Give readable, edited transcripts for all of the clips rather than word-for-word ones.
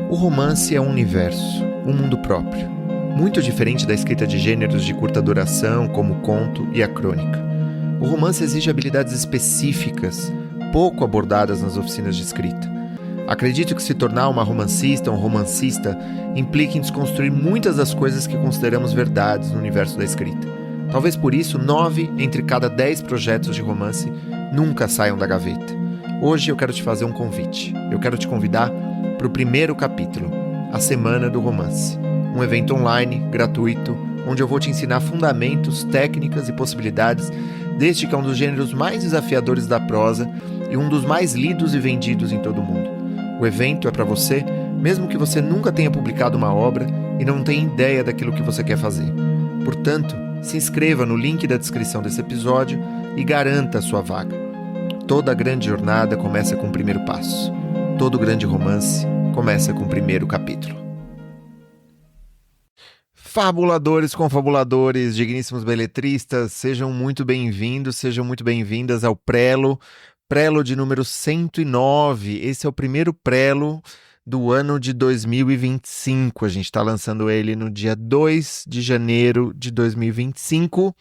O romance é um universo, um mundo próprio, muito diferente da escrita de gêneros de curta duração, como o conto e a crônica. O romance exige habilidades específicas, pouco abordadas nas oficinas de escrita. Acredito que se tornar uma romancista ou um romancista implica em desconstruir muitas das coisas que consideramos verdades no universo da escrita. Talvez por isso, 9 entre cada 10 projetos de romance nunca saiam da gaveta. Hoje eu quero te fazer um convite. Eu quero te convidar para o primeiro capítulo, a Semana do Romance. Um evento online, gratuito, onde eu vou te ensinar fundamentos, técnicas e possibilidades deste que é um dos gêneros mais desafiadores da prosa e um dos mais lidos e vendidos em todo o mundo. O evento é para você, mesmo que você nunca tenha publicado uma obra e não tenha ideia daquilo que você quer fazer. Portanto, se inscreva no link da descrição desse episódio e garanta a sua vaga. Toda grande jornada começa com o primeiro passo. Todo grande romance começa com o primeiro capítulo. Fabuladores, confabuladores, digníssimos beletristas, sejam muito bem-vindos, sejam muito bem-vindas ao Prelo de número 109. Esse é o primeiro Prelo do ano de 2025. A gente está lançando ele no dia 2 de janeiro de 2025.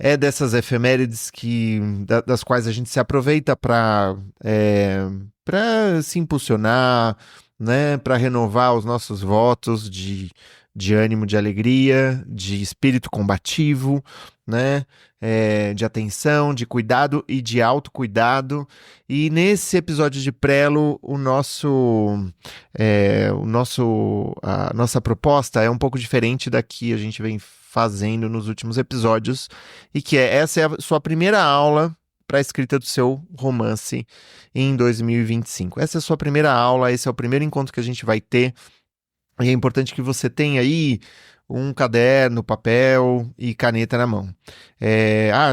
É dessas efemérides das quais a gente se aproveita para se impulsionar, né, para renovar os nossos votos de ânimo, de alegria, de espírito combativo, né, de atenção, de cuidado e de autocuidado. E nesse episódio de Prelo, a nossa proposta é um pouco diferente da que a gente vem fazendo nos últimos episódios, e que essa é a sua primeira aula para a escrita do seu romance em 2025. Essa é a sua primeira aula, esse é o primeiro encontro que a gente vai ter, e é importante que você tenha aí um caderno, papel e caneta na mão.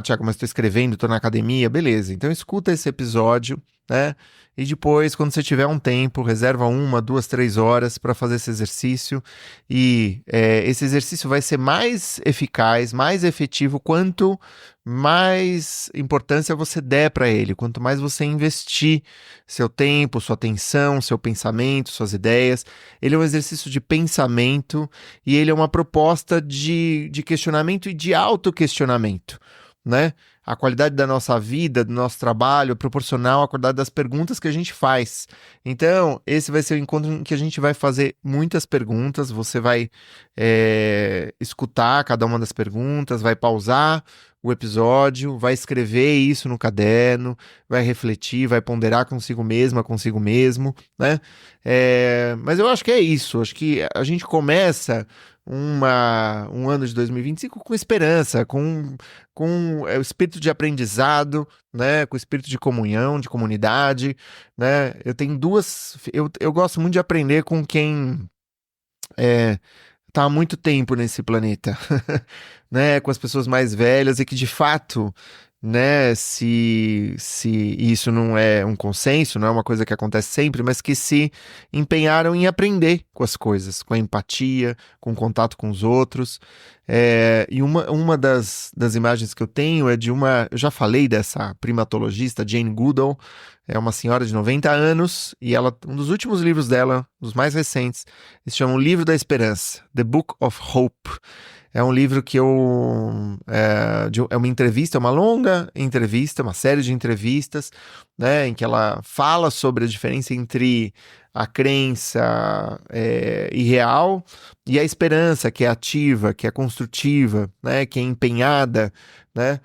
Tiago, mas estou escrevendo, estou na academia, beleza. Então escuta esse episódio, né? E depois, quando você tiver um tempo, reserva 1, 2, 3 horas para fazer esse exercício. E esse exercício vai ser mais eficaz, mais efetivo, quanto mais importância você der para ele, quanto mais você investir seu tempo, sua atenção, seu pensamento, suas ideias. Ele é um exercício de pensamento e ele é uma proposta de questionamento e de autoquestionamento, né? A qualidade da nossa vida, do nosso trabalho, é proporcional à qualidade das perguntas que a gente faz. Então, esse vai ser o encontro em que a gente vai fazer muitas perguntas, você vai escutar cada uma das perguntas, vai pausar o episódio, vai escrever isso no caderno, vai refletir, vai ponderar consigo mesma, consigo mesmo, né? Mas eu acho que é isso, acho que a gente começa um ano de 2025 com esperança, com o espírito de aprendizado, né, com o espírito de comunhão, de comunidade, né? Eu gosto muito de aprender com quem está há muito tempo nesse planeta, né, com as pessoas mais velhas, e que de fato, né, se isso não é um consenso, não é uma coisa que acontece sempre, mas que se empenharam em aprender com as coisas, com a empatia, com o contato com os outros. E uma das imagens que eu tenho é eu já falei dessa primatologista, Jane Goodall, é uma senhora de 90 anos, e um dos últimos livros dela, dos mais recentes, se chama O Livro da Esperança, The Book of Hope. É um livro que é uma entrevista, uma longa entrevista, uma série de entrevistas, né, em que ela fala sobre a diferença entre a crença irreal e a esperança, que é ativa, que é construtiva, né, que é empenhada, né?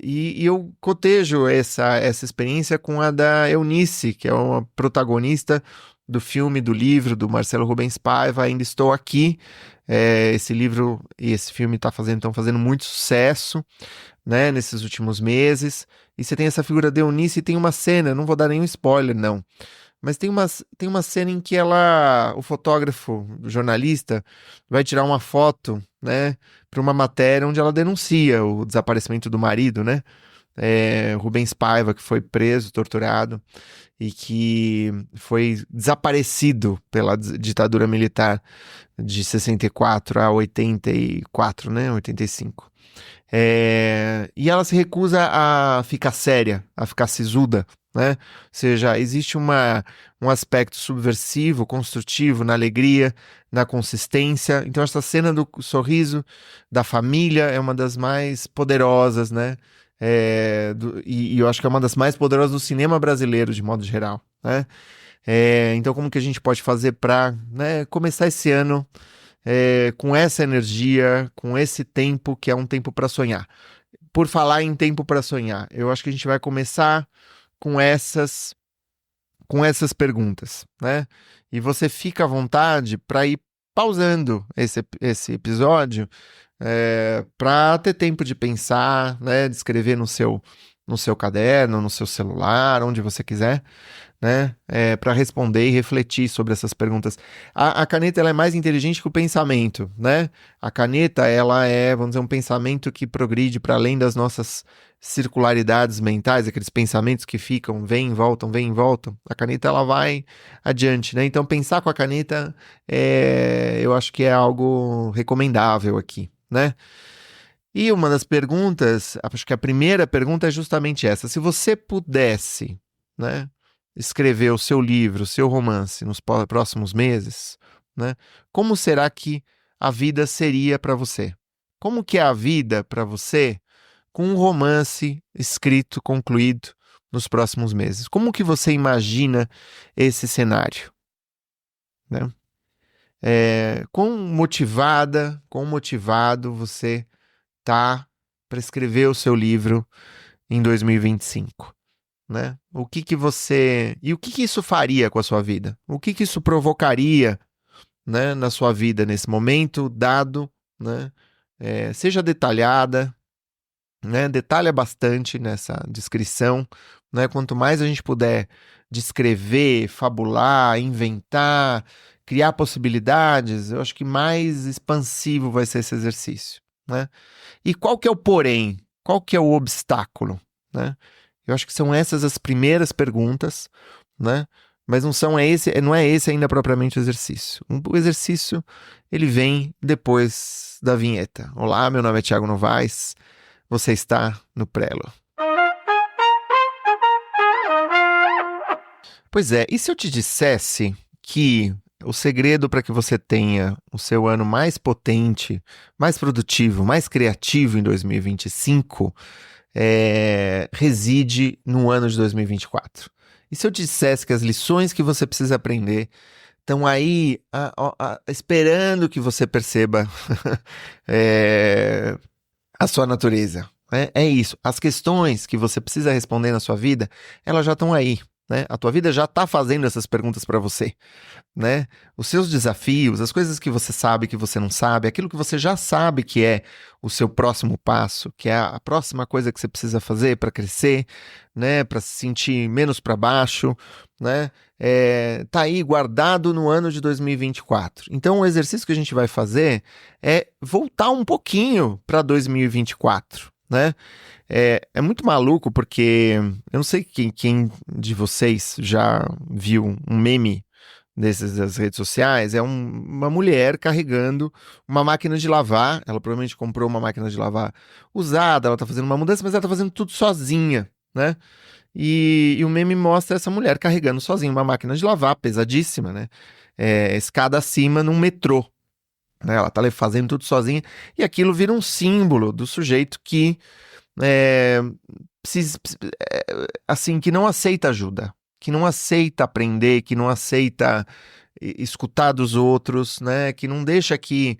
E eu cotejo essa experiência com a da Eunice, que é uma protagonista do filme, do livro, do Marcelo Rubens Paiva, Ainda Estou Aqui. Esse livro e esse filme estão fazendo muito sucesso, né, nesses últimos meses. E você tem essa figura de Eunice, e tem uma cena, não vou dar nenhum spoiler, não, mas tem uma cena em que o fotógrafo, o jornalista, vai tirar uma foto, né, para uma matéria onde ela denuncia o desaparecimento do marido, né? Rubens Paiva, que foi preso, torturado, e que foi desaparecido pela ditadura militar de 64 a 84, né, 85. E ela se recusa a ficar séria, a ficar sisuda, né? Ou seja, existe um aspecto subversivo, construtivo na alegria, na consistência. Então, essa cena do sorriso da família é uma das mais poderosas, né? E eu acho que é uma das mais poderosas do cinema brasileiro, de modo geral, né? Então, como que a gente pode fazer para, né, começar esse ano com essa energia, com esse tempo que é um tempo para sonhar? Por falar em tempo para sonhar, eu acho que a gente vai começar com essas perguntas, né? E você fica à vontade para ir pausando esse episódio para ter tempo de pensar, né? De escrever no seu caderno, no seu celular, onde você quiser, né? Para responder e refletir sobre essas perguntas. A caneta ela é mais inteligente que o pensamento, né? A caneta ela é, vamos dizer, um pensamento que progride para além das nossas circularidades mentais, aqueles pensamentos que ficam, vêm e voltam, vêm e voltam. A caneta ela vai adiante, né? Então pensar com a caneta eu acho que é algo recomendável aqui, né? E uma das perguntas, acho que a primeira pergunta é justamente essa: se você pudesse, né, escrever o seu livro, o seu romance nos próximos meses, né, como será que a vida seria para você? Como que é a vida para você com um romance escrito, concluído nos próximos meses? Como que você imagina esse cenário, né? Quão motivada, quão motivado você tá para escrever o seu livro em 2025, né? O que que isso faria com a sua vida? O que que isso provocaria, né, na sua vida nesse momento dado, né? Seja detalhada, né? Detalha bastante nessa descrição, né? Quanto mais a gente puder descrever, fabular, inventar, criar possibilidades, eu acho que mais expansivo vai ser esse exercício, né? E qual que é o porém? Qual que é o obstáculo, né? Eu acho que são essas as primeiras perguntas, né? Mas não é esse ainda propriamente o exercício. O exercício, ele vem depois da vinheta. Olá, meu nome é Thiago Novaes, você está no Prelo. Pois é, e se eu te dissesse que o segredo para que você tenha o seu ano mais potente, mais produtivo, mais criativo em 2025 reside no ano de 2024? E se eu te dissesse que as lições que você precisa aprender estão aí esperando que você perceba a sua natureza? É isso. As questões que você precisa responder na sua vida, elas já estão aí, né? A tua vida já está fazendo essas perguntas para você, né? Os seus desafios, as coisas que você sabe, que você não sabe, aquilo que você já sabe que é o seu próximo passo, que é a próxima coisa que você precisa fazer para crescer, né? Para se sentir menos para baixo, né? Tá aí guardado no ano de 2024. Então, o exercício que a gente vai fazer é voltar um pouquinho para 2024, né? É muito maluco porque eu não sei quem de vocês já viu um meme desses das redes sociais. Uma mulher carregando uma máquina de lavar. Ela provavelmente comprou uma máquina de lavar usada, ela tá fazendo uma mudança, mas ela tá fazendo tudo sozinha, né? E o meme mostra essa mulher carregando sozinha uma máquina de lavar, pesadíssima, né? Escada acima num metrô, né? Ela tá fazendo tudo sozinha e aquilo vira um símbolo do sujeito que assim, que não aceita ajuda, que não aceita aprender, que não aceita escutar dos outros, né? Que não deixa que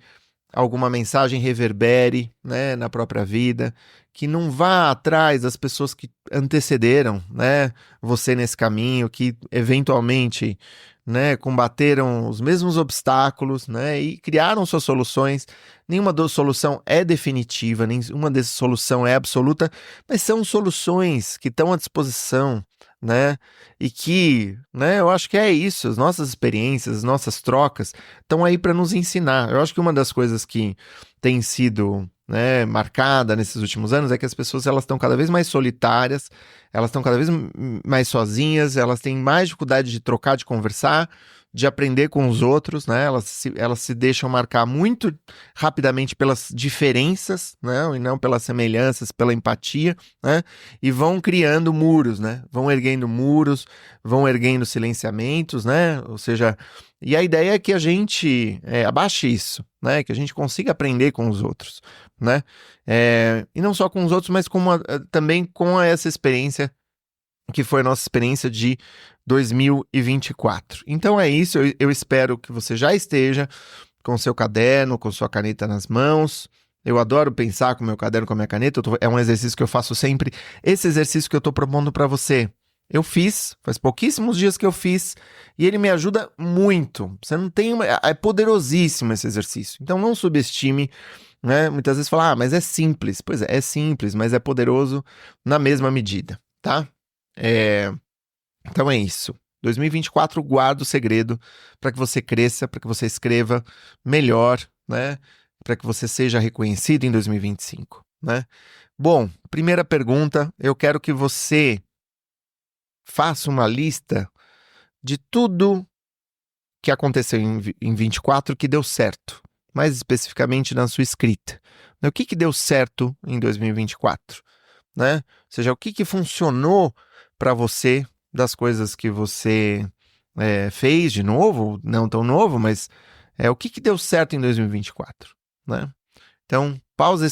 alguma mensagem reverbere, né, na própria vida, que não vá atrás das pessoas que antecederam, né, você nesse caminho, que eventualmente, né, combateram os mesmos obstáculos, né, e criaram suas soluções. Nenhuma solução é definitiva, nenhuma dessas soluções é absoluta, mas são soluções que estão à disposição, né, e que, né, eu acho que é isso, as nossas experiências, as nossas trocas estão aí para nos ensinar. Eu acho que uma das coisas que tem sido, né, marcada nesses últimos anos é que as pessoas elas estão cada vez mais solitárias, elas estão cada vez mais sozinhas, elas têm mais dificuldade de trocar, de conversar, de aprender com os outros, né? Elas se deixam marcar muito rapidamente pelas diferenças, né? E não pelas semelhanças, pela empatia, né? E vão criando muros, né? Vão erguendo muros, vão erguendo silenciamentos, né? Ou seja, e a ideia é que a gente abaixe isso, né? Que a gente consiga aprender com os outros, né? E não só com os outros, mas também com essa experiência que foi a nossa experiência de 2024. Então é isso, eu espero que você já esteja com seu caderno, com sua caneta nas mãos. Eu adoro pensar com meu caderno, com a minha caneta, é um exercício que eu faço sempre. Esse exercício que eu estou propondo para você, eu fiz, faz pouquíssimos dias que eu fiz, e ele me ajuda muito. Você não tem é poderosíssimo esse exercício, então não subestime, né? Muitas vezes fala, mas é simples. Pois é simples, mas é poderoso na mesma medida, tá? Então é isso. 2024, guarda o segredo para que você cresça, para que você escreva melhor, né? Para que você seja reconhecido em 2025, né? Bom, primeira pergunta, eu quero que você faça uma lista de tudo que aconteceu em 24 que deu certo, mais especificamente na sua escrita. O que deu certo em 2024, né? Ou seja, o que funcionou para você das coisas que você fez de novo, não tão novo, mas o que deu certo em 2024, né? Então, pausa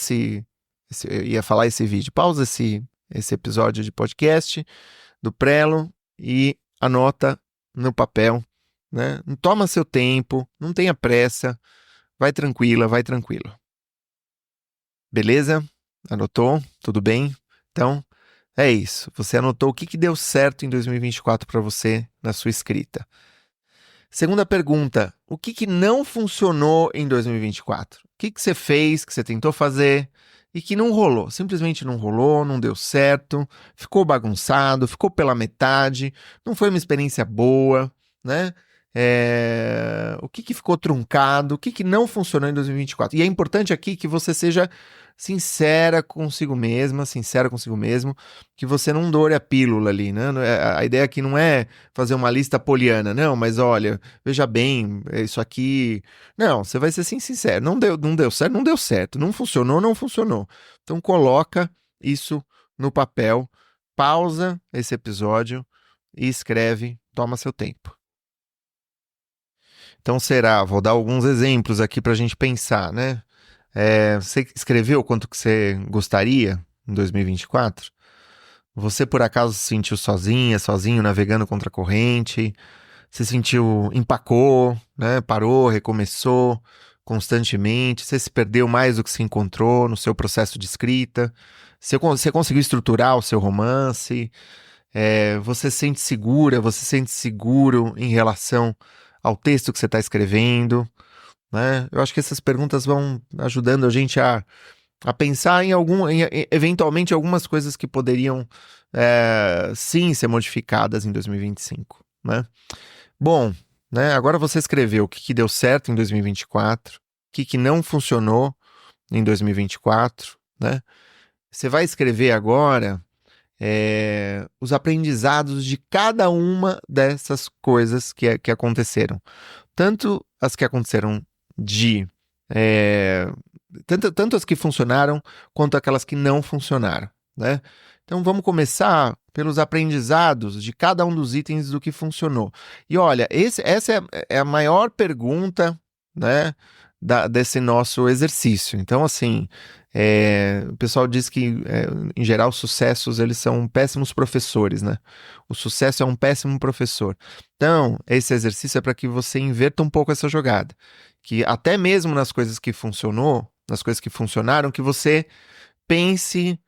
eu ia falar esse vídeo, pausa esse episódio de podcast do Prelo e anota no papel, né? Não toma seu tempo, não tenha pressa, vai tranquila, vai tranquilo. Beleza? Anotou? Tudo bem? Então, é isso. Você anotou o que deu certo em 2024 para você na sua escrita. Segunda pergunta, o que não funcionou em 2024? O que você fez, que você tentou fazer e que não rolou? Simplesmente não rolou, não deu certo, ficou bagunçado, ficou pela metade, não foi uma experiência boa, né? O que ficou truncado, o que não funcionou em 2024? E é importante aqui que você seja sincera consigo mesma, sincera consigo mesmo, que você não doure a pílula ali, né? A ideia aqui não é fazer uma lista poliana, não, mas olha, veja bem, isso aqui... Não, você vai ser assim, sincero, não deu certo, não deu certo, não funcionou, não funcionou. Então coloca isso no papel, pausa esse episódio e escreve, toma seu tempo. Então vou dar alguns exemplos aqui para a gente pensar, né? Você escreveu quanto que você gostaria em 2024? Você por acaso se sentiu sozinho, navegando contra a corrente? Se sentiu, empacou, né? Parou, recomeçou constantemente? Você se perdeu mais do que se encontrou no seu processo de escrita? Você conseguiu estruturar o seu romance? Você se sente segura, você se sente seguro em relação ao texto que você está escrevendo, né? Eu acho que essas perguntas vão ajudando a gente a pensar eventualmente algumas coisas que poderiam sim ser modificadas em 2025, né? Bom, né, agora você escreveu o que deu certo em 2024, o que não funcionou em 2024, né? Você vai escrever agora os aprendizados de cada uma dessas coisas que aconteceram. Tanto as que aconteceram tanto as que funcionaram quanto aquelas que não funcionaram, né? Então vamos começar pelos aprendizados de cada um dos itens do que funcionou. E olha, essa é a maior pergunta, né, desse nosso exercício. Então, assim, o pessoal diz que, em geral, os sucessos eles são péssimos professores, né? O sucesso é um péssimo professor. Então, esse exercício é para que você inverta um pouco essa jogada. Que até mesmo nas coisas que funcionaram, que você pense,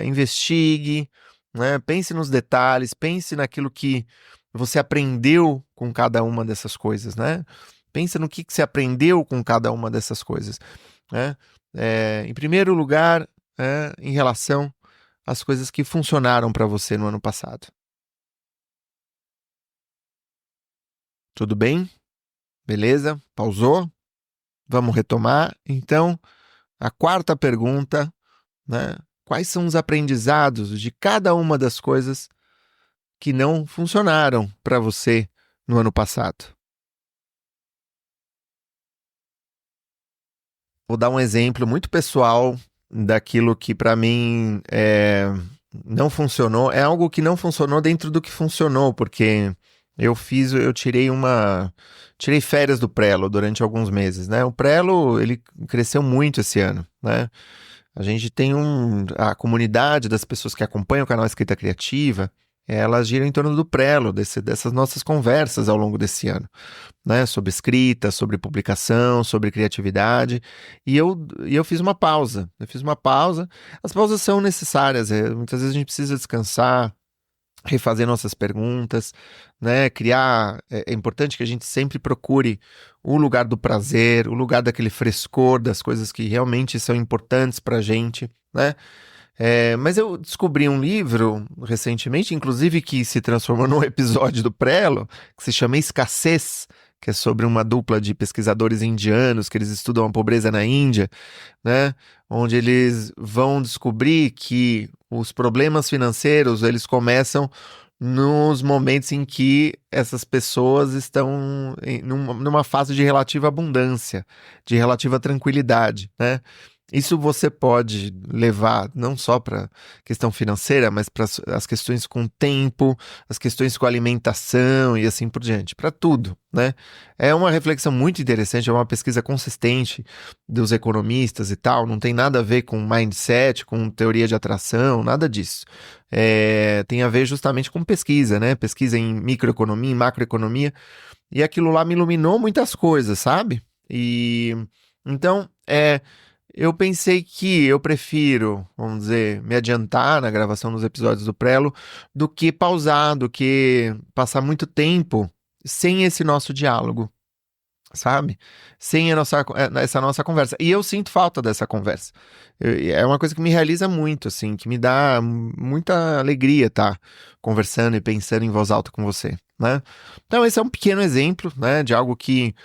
investigue, né? Pense nos detalhes, pense naquilo que você aprendeu com cada uma dessas coisas, né? Pensa no que você aprendeu com cada uma dessas coisas, né? Em primeiro lugar, em relação às coisas que funcionaram para você no ano passado. Tudo bem? Beleza? Pausou? Vamos retomar? Então, a quarta pergunta, né? Quais são os aprendizados de cada uma das coisas que não funcionaram para você no ano passado? Vou dar um exemplo muito pessoal daquilo que para mim não funcionou. É algo que não funcionou dentro do que funcionou, porque tirei férias do Prelo durante alguns meses, né? O Prelo, ele cresceu muito esse ano, né? A gente tem a comunidade das pessoas que acompanham o canal Escrita Criativa, elas giram em torno do Prelo, dessas nossas conversas ao longo desse ano, né? Sobre escrita, sobre publicação, sobre criatividade. E eu fiz uma pausa. Eu fiz uma pausa. As pausas são necessárias. Muitas vezes a gente precisa descansar, refazer nossas perguntas, né? Criar. É importante que a gente sempre procure o lugar do prazer, o lugar daquele frescor das coisas que realmente são importantes pra gente, né? Mas eu descobri um livro recentemente, inclusive que se transformou num episódio do Prelo, que se chama Escassez, que é sobre uma dupla de pesquisadores indianos que eles estudam a pobreza na Índia, né? Onde eles vão descobrir que os problemas financeiros eles começam nos momentos em que essas pessoas estão numa fase de relativa abundância, de relativa tranquilidade, né? Isso você pode levar não só para questão financeira, mas para as questões com tempo, as questões com alimentação e assim por diante, para tudo, né? É uma reflexão muito interessante, é uma pesquisa consistente dos economistas e tal, não tem nada a ver com mindset, com teoria de atração, nada disso. Tem a ver justamente com pesquisa, né? Pesquisa em microeconomia, em macroeconomia, e aquilo lá me iluminou muitas coisas, sabe? E então, eu pensei que eu prefiro, vamos dizer, me adiantar na gravação dos episódios do Prelo do que pausar, do que passar muito tempo sem esse nosso diálogo, sabe? Sem essa nossa conversa. E eu sinto falta dessa conversa. É uma coisa que me realiza muito, assim, que me dá muita alegria estar conversando e pensando em voz alta com você, né? Então esse é um pequeno exemplo, né, de algo que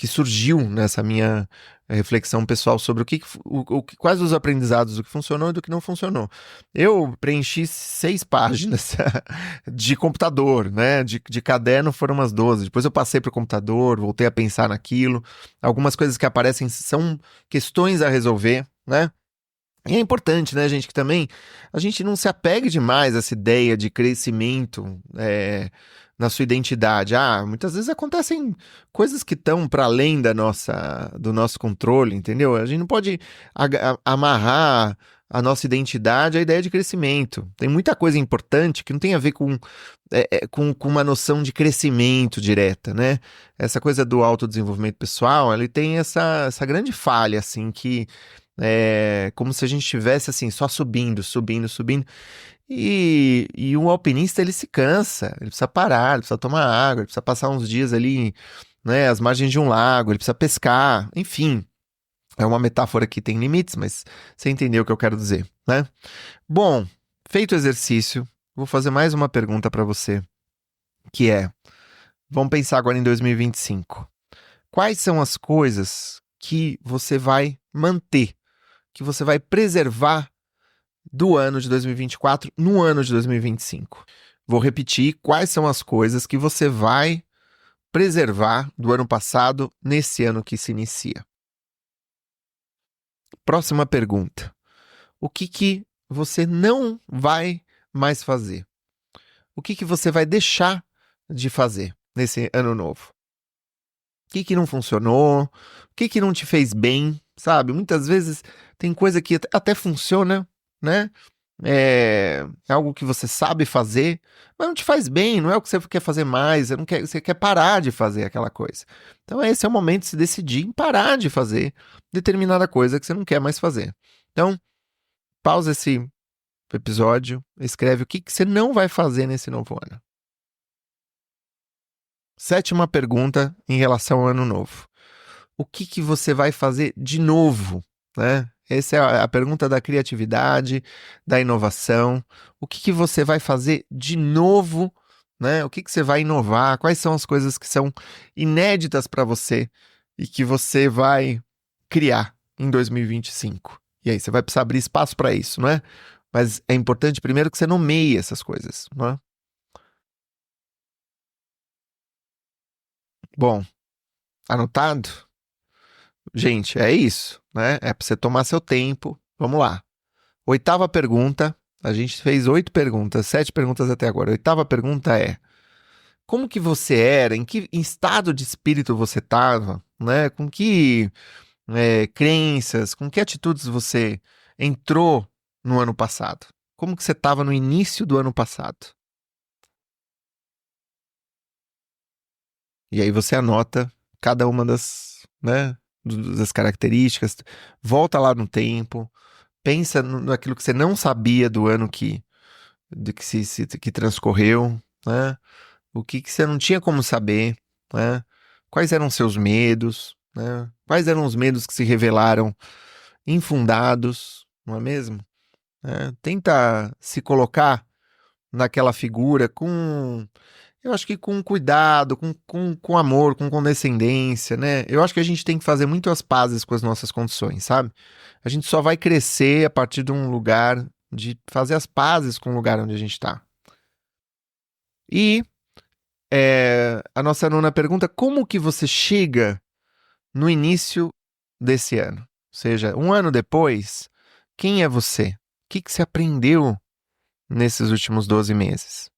surgiu nessa minha reflexão pessoal sobre quais os aprendizados do que funcionou e do que não funcionou. Eu preenchi 6 páginas de computador, né? De caderno foram umas 12. Depois eu passei para o computador, voltei a pensar naquilo. Algumas coisas que aparecem são questões a resolver, né? E é importante, né, gente, que também a gente não se apegue demais a essa ideia de crescimento na sua identidade. Muitas vezes acontecem coisas que estão para além do nosso controle, entendeu? A gente não pode amarrar a nossa identidade à ideia de crescimento. Tem muita coisa importante que não tem a ver com uma noção de crescimento direta, né? Essa coisa do autodesenvolvimento pessoal, ele tem essa grande falha, assim, que como se a gente estivesse assim, só subindo, subindo, subindo. E um alpinista, ele se cansa, ele precisa parar, ele precisa tomar água, ele precisa passar uns dias ali, né, às margens de um lago, ele precisa pescar, enfim. É uma metáfora que tem limites, mas você entendeu o que eu quero dizer, né? Bom, feito o exercício, vou fazer mais uma pergunta para você, que vamos pensar agora em 2025. Quais são as coisas que você vai manter, que você vai preservar do ano de 2024 no ano de 2025? Vou repetir quais são as coisas que você vai preservar do ano passado nesse ano que se inicia. Próxima pergunta. O que você não vai mais fazer? O que você vai deixar de fazer nesse ano novo? O que não funcionou? O que não te fez bem? Sabe? Muitas vezes tem coisa que até funciona, né? É algo que você sabe fazer, mas não te faz bem, não é o que você quer fazer mais, você quer parar de fazer aquela coisa. Então esse é o momento de se decidir em parar de fazer determinada coisa que você não quer mais fazer. Então, pausa esse episódio, escreve o que você não vai fazer nesse novo ano. Sétima pergunta em relação ao ano novo. O que você vai fazer de novo, né? Essa é a pergunta da criatividade, da inovação. O que você vai fazer de novo, né? O que você vai inovar? Quais são as coisas que são inéditas para você e que você vai criar em 2025? E aí, você vai precisar abrir espaço para isso, não é? Mas é importante primeiro que você nomeie essas coisas, não é? Bom, anotado? Gente, é isso, né? É para você tomar seu tempo. Vamos lá. Oitava pergunta. A gente fez 8 perguntas, 7 perguntas até agora. A oitava pergunta é: como que você era? Em que estado de espírito você estava? Né? Com que crenças, com que atitudes você entrou no ano passado? Como que você estava no início do ano passado? E aí você anota cada uma das características, volta lá no tempo, pensa naquilo que você não sabia do ano que transcorreu, né? O que você não tinha como saber, né? Quais eram seus medos, né? Quais eram os medos que se revelaram infundados, não é mesmo? Tenta se colocar naquela figura eu acho que com cuidado, com amor, com condescendência, né? Eu acho que a gente tem que fazer muito as pazes com as nossas condições, sabe? A gente só vai crescer a partir de um lugar, de fazer as pazes com o lugar onde a gente está. E a nossa nona pergunta: como que você chega no início desse ano? Ou seja, um ano depois, quem é você? O que você aprendeu nesses últimos 12 meses?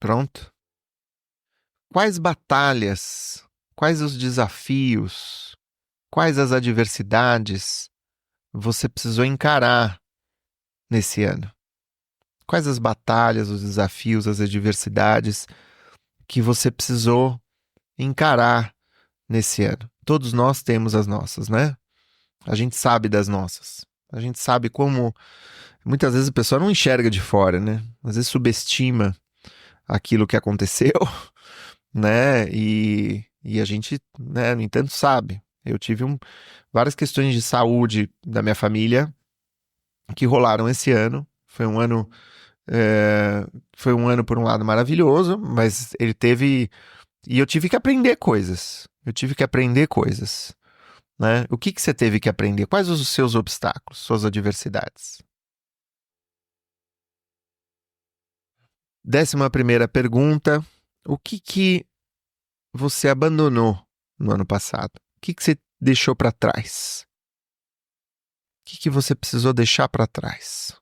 Pronto? Quais batalhas, quais os desafios, quais as adversidades você precisou encarar nesse ano? Quais as batalhas, os desafios, as adversidades que você precisou encarar nesse ano? Todos nós temos as nossas, né? A gente sabe das nossas. A gente sabe como muitas vezes a pessoa não enxerga de fora, né? Às vezes subestima aquilo que aconteceu, né? E a gente, né, no entanto, sabe. Eu tive várias questões de saúde da minha família que rolaram esse ano. É, foi um ano, por um lado, maravilhoso, mas ele teve. E eu tive que aprender coisas. Eu tive que aprender coisas. Né? O que você teve que aprender? Quais os seus obstáculos, suas adversidades? 11ª pergunta: o que você abandonou no ano passado? O que você deixou para trás? O que você precisou deixar para trás?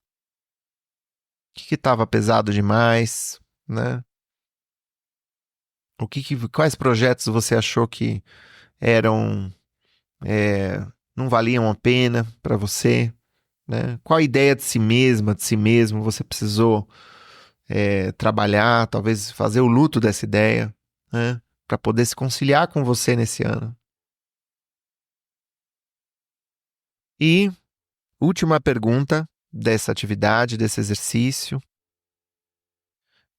O que estava pesado demais, né? Quais projetos você achou que eram não valiam a pena para você, né? Qual ideia de si mesma, de si mesmo você precisou trabalhar, talvez fazer o luto dessa ideia, né? Para poder se conciliar com você nesse ano. E última pergunta dessa atividade, desse exercício: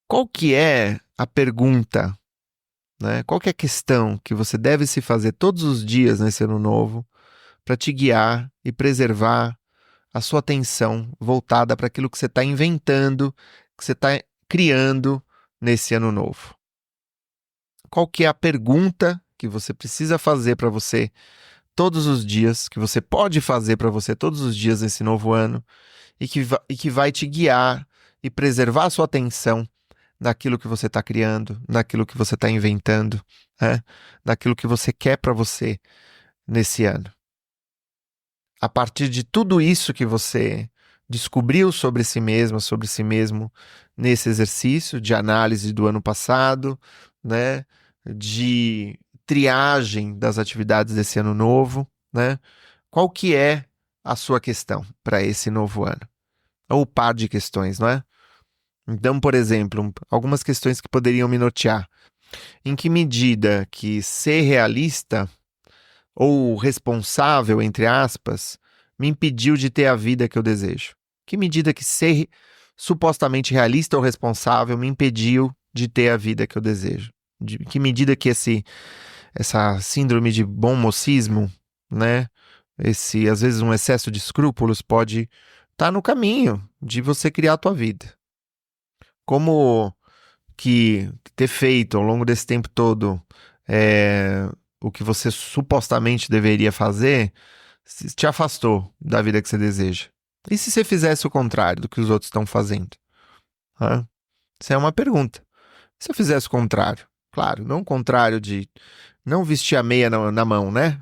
qual que é a pergunta, né? Qual que é a questão que você deve se fazer todos os dias nesse ano novo para te guiar e preservar a sua atenção voltada para aquilo que você está inventando, que você está criando nesse ano novo? Qual que é a pergunta que você precisa fazer para você todos os dias, que você pode fazer para você todos os dias nesse novo ano e que vai te guiar e preservar a sua atenção naquilo que você está criando, naquilo que você está inventando, né? Naquilo que você quer para você nesse ano? A partir de tudo isso que você descobriu sobre si mesma, sobre si mesmo nesse exercício de análise do ano passado, né, de triagem das atividades desse ano novo, né? Qual que é a sua questão para esse novo ano? Ou par de questões, não é? Então, por exemplo, algumas questões que poderiam me nortear. Em que medida que ser realista ou responsável, entre aspas, me impediu de ter a vida que eu desejo? Que medida que ser supostamente realista ou responsável me impediu de ter a vida que eu desejo? Que medida que essa síndrome de bom mocismo, né? Às vezes um excesso de escrúpulos pode estar no caminho de você criar a tua vida. Como que ter feito ao longo desse tempo todo o que você supostamente deveria fazer te afastou da vida que você deseja? E se você fizesse o contrário do que os outros estão fazendo? Hã? Isso é uma pergunta. Se eu fizesse o contrário? Claro, não o contrário de não vestir a meia na mão, né?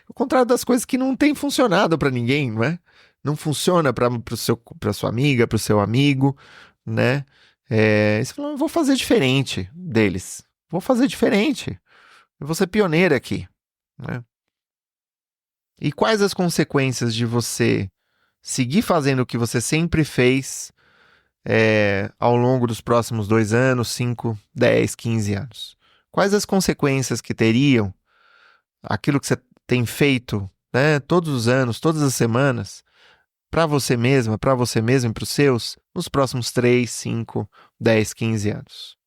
O contrário das coisas que não tem funcionado para ninguém, não é? Não funciona para sua amiga, para o seu amigo, né? Você fala, eu vou fazer diferente deles. Vou fazer diferente. Eu vou ser pioneira aqui, né? E quais as consequências de você seguir fazendo o que você sempre fez ao longo dos próximos 2 anos, 5, 10, 15 anos? Quais as consequências que teriam aquilo que você tem feito, né, todos os anos, todas as semanas, para você mesma, para você mesmo e para os seus, nos próximos 3, 5, 10, 15 anos?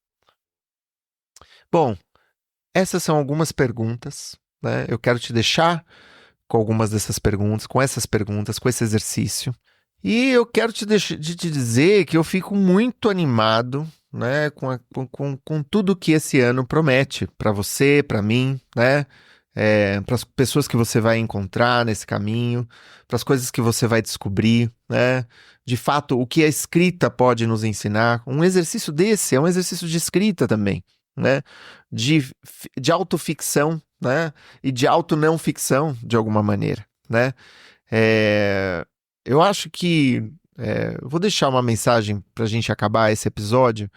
Bom, essas são algumas perguntas, né? Eu quero te deixar com algumas dessas perguntas, com essas perguntas, com esse exercício. E eu quero te dizer que eu fico muito animado, né, com tudo que esse ano promete para você, para mim, né? Para as pessoas que você vai encontrar nesse caminho, para as coisas que você vai descobrir, né? De fato, o que a escrita pode nos ensinar. Um exercício desse é um exercício de escrita também, né? De autoficção, né? E de auto-não ficção, de alguma maneira, né? É, eu acho que eu vou deixar uma mensagem para a gente acabar esse episódio.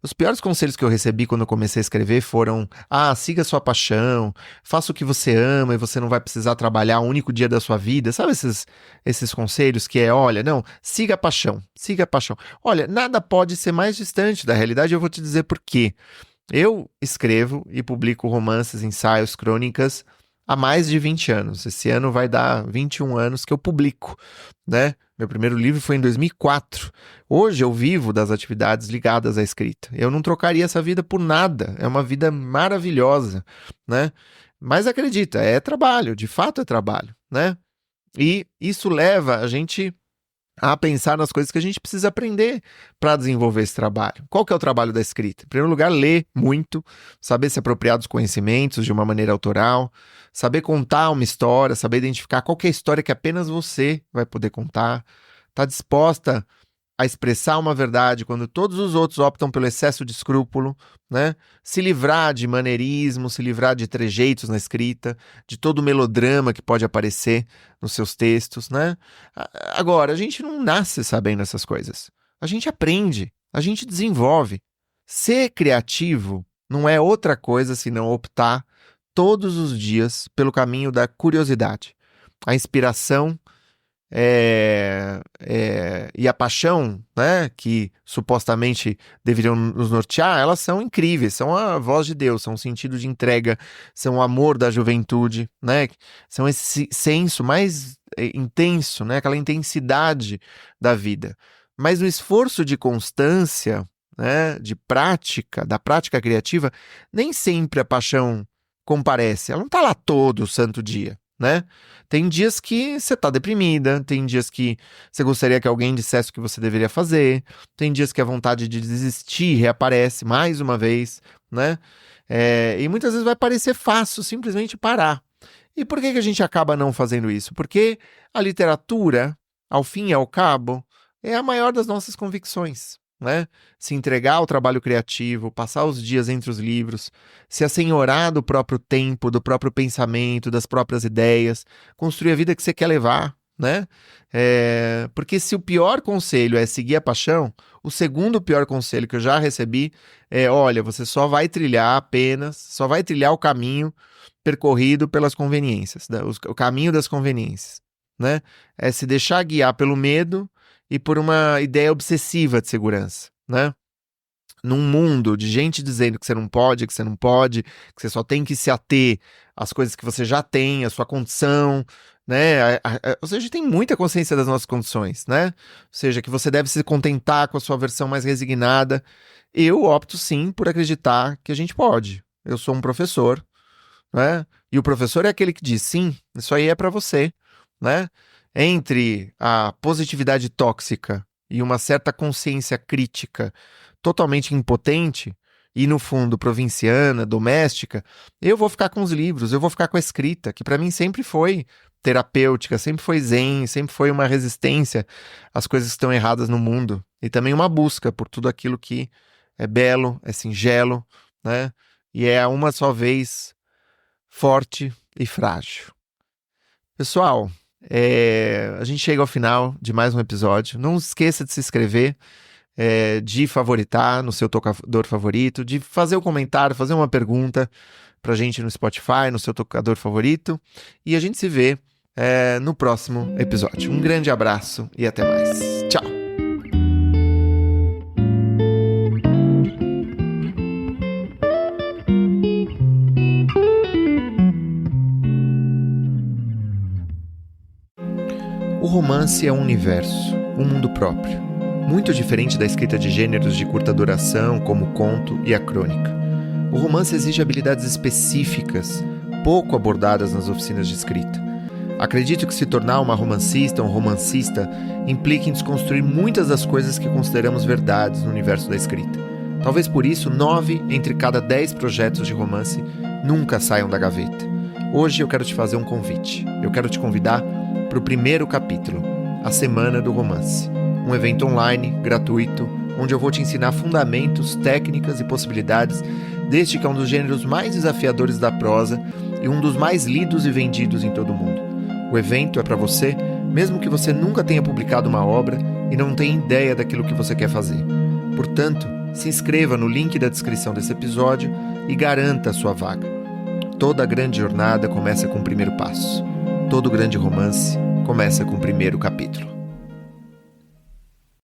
Os piores conselhos que eu recebi quando eu comecei a escrever foram: siga sua paixão, faça o que você ama e você não vai precisar trabalhar um único dia da sua vida. Sabe esses conselhos que olha, não, siga a paixão, siga a paixão. Olha, nada pode ser mais distante da realidade, eu vou te dizer por quê. Eu escrevo e publico romances, ensaios, crônicas há mais de 20 anos. Esse ano vai dar 21 anos que eu publico, né? Meu primeiro livro foi em 2004. Hoje eu vivo das atividades ligadas à escrita. Eu não trocaria essa vida por nada. É uma vida maravilhosa, né? Mas acredita, é trabalho, de fato é trabalho, né? E isso leva a gente a pensar nas coisas que a gente precisa aprender para desenvolver esse trabalho. Qual que é o trabalho da escrita? Em primeiro lugar, ler muito, saber se apropriar dos conhecimentos de uma maneira autoral, saber contar uma história, saber identificar qual que é a história que apenas você vai poder contar, tá disposta a expressar uma verdade quando todos os outros optam pelo excesso de escrúpulo, né? Se livrar de maneirismo, se livrar de trejeitos na escrita, de todo o melodrama que pode aparecer nos seus textos, né? Agora, a gente não nasce sabendo essas coisas. A gente aprende, a gente desenvolve. Ser criativo não é outra coisa senão optar todos os dias pelo caminho da curiosidade. A inspiração e a paixão, né, que supostamente deveriam nos nortear, elas são incríveis, são a voz de Deus, são o sentido de entrega, são o amor da juventude, né, são esse senso mais intenso, né, aquela intensidade da vida. Mas o esforço de constância, né, de prática, da prática criativa, nem sempre a paixão comparece, ela não está lá todo santo dia, né? Tem dias que você tá deprimida, tem dias que você gostaria que alguém dissesse o que você deveria fazer, tem dias que a vontade de desistir reaparece mais uma vez, né? E muitas vezes vai parecer fácil simplesmente parar. E por que a gente acaba não fazendo isso? Porque a literatura, ao fim e ao cabo, é a maior das nossas convicções, né? Se entregar ao trabalho criativo, passar os dias entre os livros, se assenhorar do próprio tempo, do próprio pensamento, das próprias ideias, construir a vida que você quer levar, né? Porque se o pior conselho é seguir a paixão, o segundo pior conselho que eu já recebi olha, você só vai trilhar o caminho percorrido pelas conveniências, né? O caminho das conveniências, né? É se deixar guiar pelo medo e por uma ideia obsessiva de segurança, né? Num mundo de gente dizendo que você não pode, que você só tem que se ater às coisas que você já tem, à sua condição, né? Ou seja, tem muita consciência das nossas condições, né? Ou seja, que você deve se contentar com a sua versão mais resignada. Eu opto sim por acreditar que a gente pode. Eu sou um professor, né? E o professor é aquele que diz, sim, isso aí é para você, né? Entre a positividade tóxica e uma certa consciência crítica totalmente impotente e, no fundo, provinciana, doméstica, eu vou ficar com os livros, eu vou ficar com a escrita, que para mim sempre foi terapêutica, sempre foi zen, sempre foi uma resistência às coisas que estão erradas no mundo e também uma busca por tudo aquilo que é belo, é singelo, né? E é uma só vez forte e frágil. Pessoal, a gente chega ao final de mais um episódio. Não esqueça de se inscrever, de favoritar no seu tocador favorito, de fazer um comentário, fazer uma pergunta pra gente no Spotify, no seu tocador favorito. E a gente se vê no próximo episódio. Um grande abraço e até mais. Tchau! O romance é um universo, um mundo próprio, muito diferente da escrita de gêneros de curta duração, como o conto e a crônica. O romance exige habilidades específicas, pouco abordadas nas oficinas de escrita. Acredito que se tornar uma romancista ou um romancista implica em desconstruir muitas das coisas que consideramos verdades no universo da escrita. Talvez por isso, 9 entre cada 10 projetos de romance nunca saiam da gaveta. Hoje eu quero te fazer um convite. Eu quero te convidar para o primeiro capítulo, a Semana do Romance. Um evento online, gratuito, onde eu vou te ensinar fundamentos, técnicas e possibilidades deste que é um dos gêneros mais desafiadores da prosa e um dos mais lidos e vendidos em todo o mundo. O evento é para você, mesmo que você nunca tenha publicado uma obra e não tenha ideia daquilo que você quer fazer. Portanto, se inscreva no link da descrição desse episódio e garanta a sua vaga. Toda grande jornada começa com o primeiro passo. Todo grande romance começa com o primeiro capítulo.